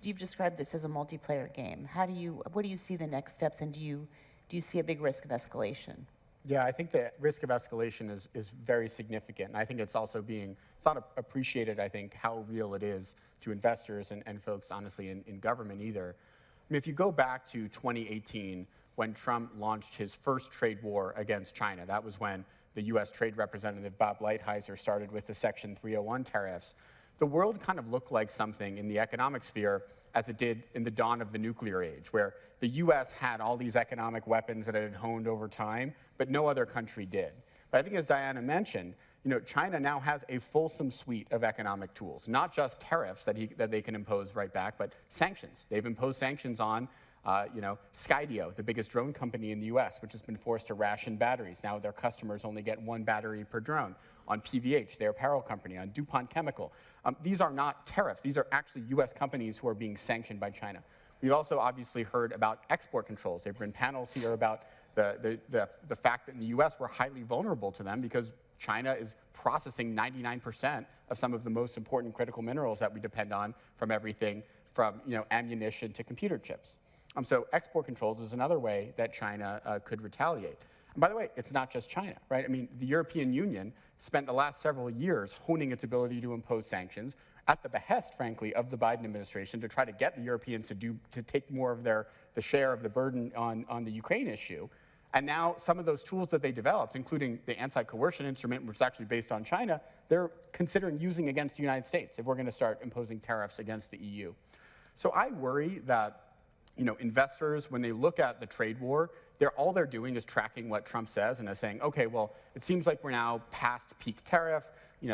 you've described this as a multiplayer game. What do you see the next steps, and do you see a big risk of escalation? Yeah, I think the risk of escalation is very significant. And I think it's also it's not appreciated, I think, how real it is to investors and folks, honestly, in government either. I mean, if you go back to 2018, when Trump launched his first trade war against China, that was when the US Trade Representative Bob Lighthizer started with the Section 301 tariffs. The world kind of looked like something in the economic sphere as it did in the dawn of the nuclear age, where the US had all these economic weapons that it had honed over time, but no other country did. But I think, as Diana mentioned, China now has a fulsome suite of economic tools, not just tariffs that they can impose right back, but sanctions. They've imposed sanctions on Skydio, the biggest drone company in the US, which has been forced to ration batteries. Now their customers only get 1 battery per drone. On PVH, their apparel company, on DuPont Chemical. These are not tariffs. These are actually US companies who are being sanctioned by China. We've also obviously heard about export controls. There have been panels here about the fact that in the US we're highly vulnerable to them because China is processing 99% of some of the most important critical minerals that we depend on from everything from ammunition to computer chips. So export controls is another way that China could retaliate. And by the way, it's not just China, right? I mean, the European Union spent the last several years honing its ability to impose sanctions at the behest, frankly, of the Biden administration to try to get the Europeans to take more of the share of the burden on the Ukraine issue. And now some of those tools that they developed, including the anti-coercion instrument, which is actually based on China, they're considering using against the United States if we're going to start imposing tariffs against the EU. So I worry that investors, when they look at the trade war, all they're doing is tracking what Trump says and is saying, okay, well, it seems like we're now past peak tariff.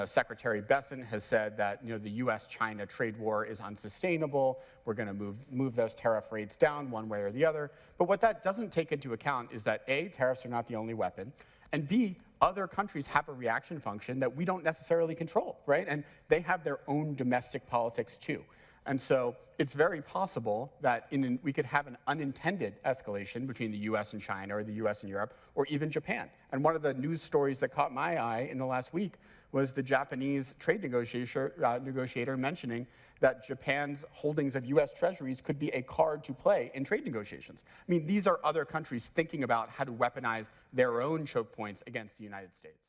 Secretary Bessent has said that the U.S.-China trade war is unsustainable. We're going to move those tariff rates down one way or the other. But what that doesn't take into account is that A, tariffs are not the only weapon, and B, other countries have a reaction function that we don't necessarily control, right? And they have their own domestic politics too. And so it's very possible that we could have an unintended escalation between the US and China, or the US and Europe, or even Japan. And one of the news stories that caught my eye in the last week was the Japanese trade negotiator mentioning that Japan's holdings of US treasuries could be a card to play in trade negotiations. I mean, these are other countries thinking about how to weaponize their own choke points against the United States.